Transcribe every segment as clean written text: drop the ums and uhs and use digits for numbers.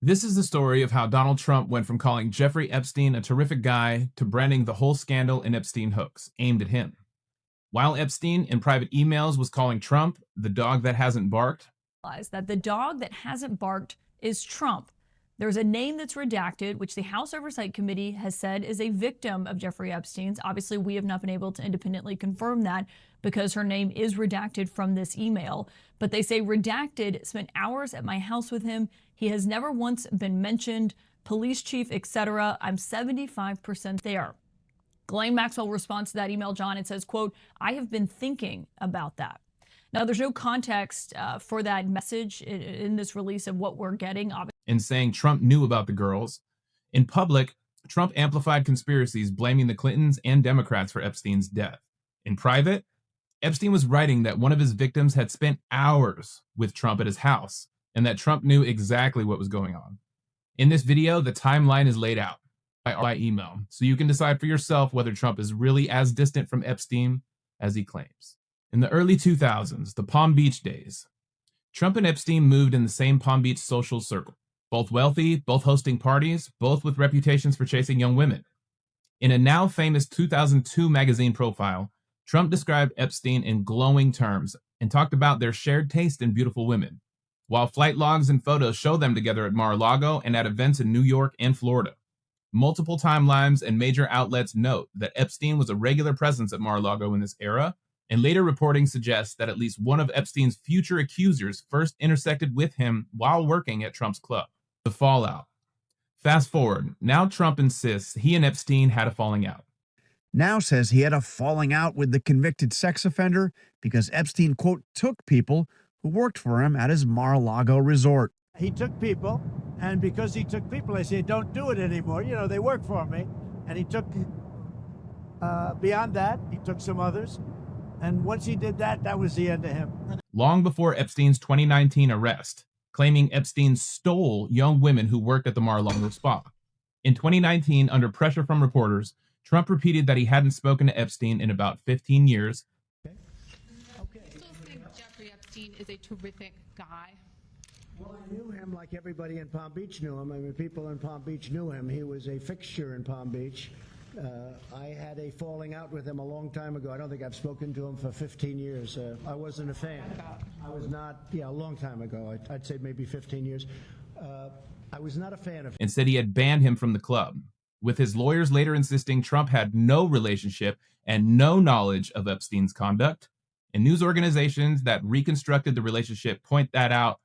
This is the story of how Donald Trump went from calling Jeffrey Epstein a terrific guy to branding the whole scandal and Epstein hoax aimed at him. While Epstein, in private emails, was calling Trump the dog that hasn't barked, that the dog that hasn't barked is Trump. There's a name that's redacted, which the House Oversight Committee has said is a victim of Jeffrey Epstein's. Obviously, we have not been able to independently confirm that because her name is redacted from this email. But they say redacted spent hours at my house with him. He has never once been mentioned, police chief, etc. I'm 75% there. Ghislaine Maxwell responds to that email, John, and says, quote, I have been thinking about that. Now, there's no context for that message in this release of what we're getting. and saying Trump knew about the girls. In public, Trump amplified conspiracies blaming the Clintons and Democrats for Epstein's death. In private, Epstein was writing that one of his victims had spent hours with Trump at his house and that Trump knew exactly what was going on. In this video, the timeline is laid out by email, so you can decide for yourself whether Trump is really as distant from Epstein as he claims. In the early 2000s, the Palm Beach days, Trump and Epstein moved in the same Palm Beach social circle, both wealthy, both hosting parties, both with reputations for chasing young women. In a now famous 2002 magazine profile, Trump described Epstein in glowing terms and talked about their shared taste in beautiful women, while flight logs and photos show them together at Mar-a-Lago and at events in New York and Florida. Multiple timelines and major outlets note that Epstein was a regular presence at Mar-a-Lago in this era, and later reporting suggests that at least one of Epstein's future accusers first intersected with him while working at Trump's club. The fallout. Fast forward, now Trump insists he and Epstein had a falling out. Now says he had a falling out with the convicted sex offender because Epstein, quote, took people who worked for him at his Mar-a-Lago resort. He took people, and because he took people, I said, don't do it anymore. You know, they work for me. And he took, beyond that, he took some others. And once he did that, that was the end of him. Long before Epstein's 2019 arrest, claiming Epstein stole young women who worked at the Mar-a-Lago spa. In 2019, under pressure from reporters, Trump repeated that he hadn't spoken to Epstein in about 15 years. Okay. I still think Jeffrey Epstein is a terrific guy. Well, I knew him like everybody in Palm Beach knew him. I mean, people in Palm Beach knew him. He was a fixture in Palm Beach. I had a falling out with him a long time ago. I don't think I've spoken to him for 15 years. I wasn't a fan. I was not, a long time ago. I'd say maybe 15 years. I was not a fan of him. And said he had banned him from the club, with his lawyers later insisting Trump had no relationship and no knowledge of Epstein's conduct. And news organizations that reconstructed the relationship point out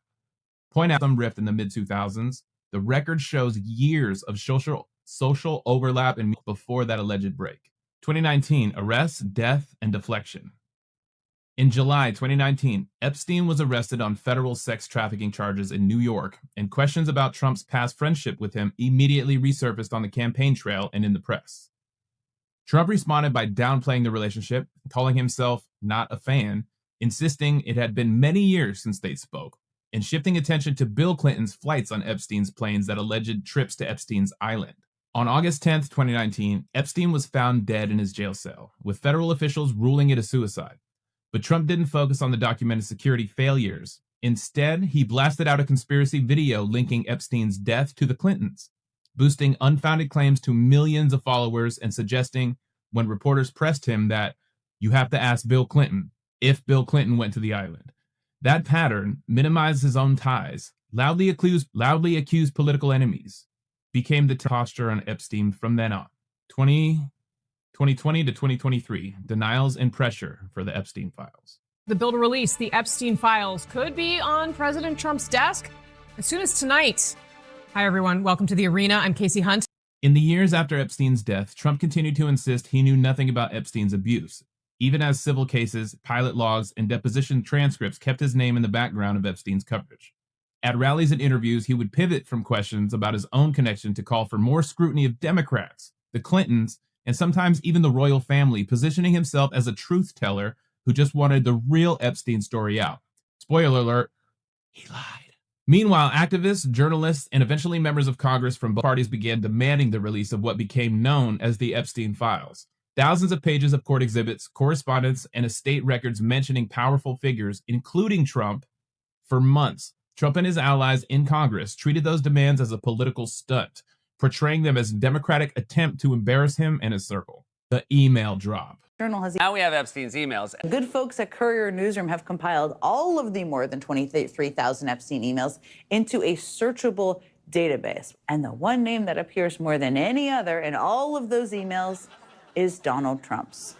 some rift in the mid-2000s. The record shows years of social overlap and before that alleged break. 2019, arrest, death, and deflection. In July 2019, Epstein was arrested on federal sex trafficking charges in New York, and questions about Trump's past friendship with him immediately resurfaced on the campaign trail and in the press. Trump responded by downplaying the relationship, calling himself not a fan, insisting it had been many years since they spoke, and shifting attention to Bill Clinton's flights on Epstein's planes that alleged trips to Epstein's island. On August 10, 2019, Epstein was found dead in his jail cell, with federal officials ruling it a suicide. But Trump didn't focus on the documented security failures. Instead, he blasted out a conspiracy video linking Epstein's death to the Clintons, boosting unfounded claims to millions of followers and suggesting, when reporters pressed him, that you have to ask Bill Clinton if Bill Clinton went to the island. That pattern minimized his own ties, loudly accused political enemies, became the posture on Epstein from then on. 2020 to 2023, denials and pressure for the Epstein files. The bill to release the Epstein files could be on President Trump's desk as soon as tonight. Hi, everyone. Welcome to The Arena. I'm Casey Hunt. In the years after Epstein's death, Trump continued to insist he knew nothing about Epstein's abuse, even as civil cases, pilot logs, and deposition transcripts kept his name in the background of Epstein's coverage. At rallies and interviews, he would pivot from questions about his own connection to call for more scrutiny of Democrats, the Clintons, and sometimes even the royal family, positioning himself as a truth teller who just wanted the real Epstein story out. Spoiler alert, he lied. Meanwhile, activists, journalists, and eventually members of Congress from both parties began demanding the release of what became known as the Epstein files. Thousands of pages of court exhibits, correspondence, and estate records mentioning powerful figures, including Trump, for months Trump and his allies in Congress treated those demands as a political stunt, portraying them as a Democratic attempt to embarrass him and his circle. The email drop. Now we have Epstein's emails. Good folks at Courier Newsroom have compiled all of the more than 23,000 Epstein emails into a searchable database. And the one name that appears more than any other in all of those emails is Donald Trump's.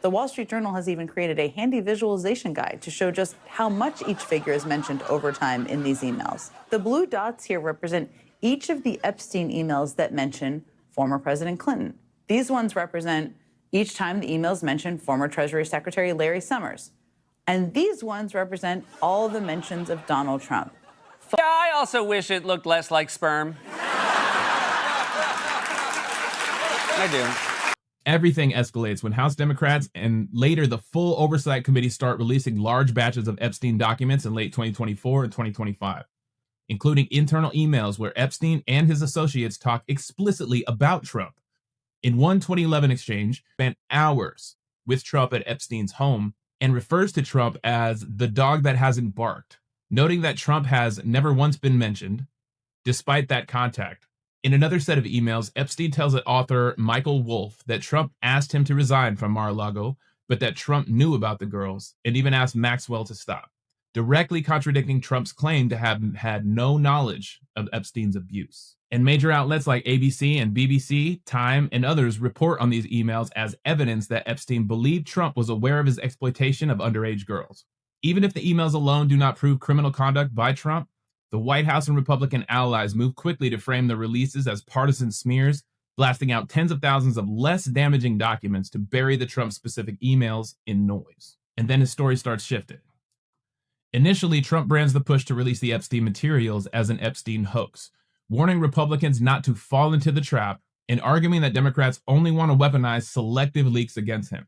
The Wall Street Journal has even created a handy visualization guide to show just how much each figure is mentioned over time in these emails. The blue dots here represent each of the Epstein emails that mention former President Clinton. These ones represent each time the emails mention former Treasury Secretary Larry Summers. And these ones represent all the mentions of Donald Trump. Yeah, I also wish it looked less like sperm. I do. Everything escalates when House Democrats and later the full Oversight Committee start releasing large batches of Epstein documents in late 2024 and 2025, including internal emails where Epstein and his associates talk explicitly about Trump. In one 2011 exchange, spent hours with Trump at Epstein's home and refers to Trump as the dog that hasn't barked, noting that Trump has never once been mentioned, despite that contact. In another set of emails, Epstein tells author Michael Wolff that Trump asked him to resign from Mar-a-Lago, but that Trump knew about the girls and even asked Maxwell to stop, directly contradicting Trump's claim to have had no knowledge of Epstein's abuse. And major outlets like ABC and BBC, Time, and others report on these emails as evidence that Epstein believed Trump was aware of his exploitation of underage girls. Even if the emails alone do not prove criminal conduct by Trump, the White House and Republican allies moved quickly to frame the releases as partisan smears, blasting out tens of thousands of less damaging documents to bury the Trump-specific emails in noise. And then his story starts shifting. Initially, Trump brands the push to release the Epstein materials as an Epstein hoax, warning Republicans not to fall into the trap and arguing that Democrats only want to weaponize selective leaks against him.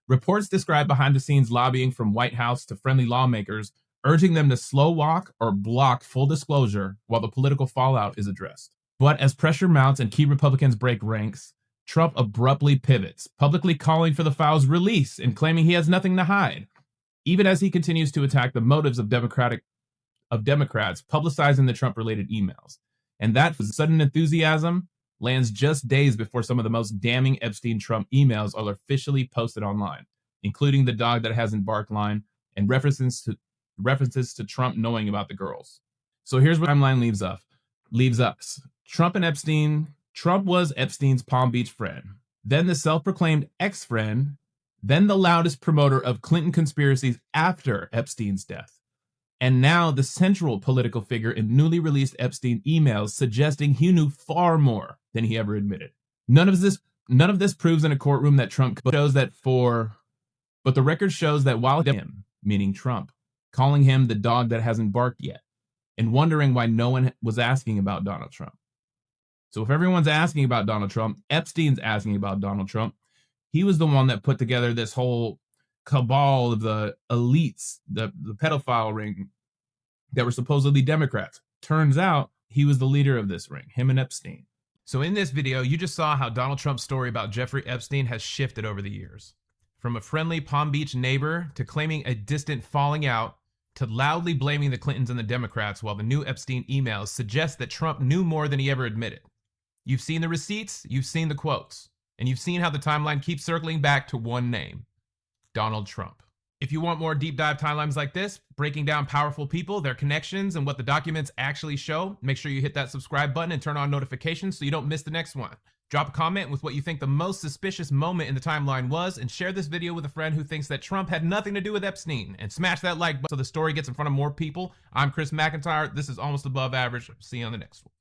Reports describe behind-the-scenes lobbying from White House to friendly lawmakers, urging them to slow walk or block full disclosure while the political fallout is addressed. But as pressure mounts and key Republicans break ranks, Trump abruptly pivots, publicly calling for the files' release and claiming he has nothing to hide, even as he continues to attack the motives of Democrats publicizing the Trump-related emails. And that sudden enthusiasm lands just days before some of the most damning Epstein-Trump emails are officially posted online, including the dog that hasn't barked line and references to Trump knowing about the girls. So here's where the timeline leaves us. Trump was Epstein's Palm Beach friend, then the self-proclaimed ex-friend, then the loudest promoter of Clinton conspiracies after Epstein's death, and now the central political figure in newly released Epstein emails suggesting he knew far more than he ever admitted. None of this proves in a courtroom that Trump shows that but the record shows that while him, meaning Trump, calling him the dog that hasn't barked yet, and wondering why no one was asking about Donald Trump. So if everyone's asking about Donald Trump, Epstein's asking about Donald Trump. He was the one that put together this whole cabal of the elites, the pedophile ring that were supposedly Democrats. Turns out he was the leader of this ring, him and Epstein. So in this video, you just saw how Donald Trump's story about Jeffrey Epstein has shifted over the years. From a friendly Palm Beach neighbor to claiming a distant falling out, to loudly blaming the Clintons and the Democrats, while the new Epstein emails suggest that Trump knew more than he ever admitted. You've seen the receipts, you've seen the quotes, and you've seen how the timeline keeps circling back to one name, Donald Trump. If you want more deep dive timelines like this, breaking down powerful people, their connections, and what the documents actually show, make sure you hit that subscribe button and turn on notifications so you don't miss the next one. Drop a comment with what you think the most suspicious moment in the timeline was, and share this video with a friend who thinks that Trump had nothing to do with Epstein. And smash that like button so the story gets in front of more people. I'm Chris McIntyre. This is Almost Above Average. See you on the next one.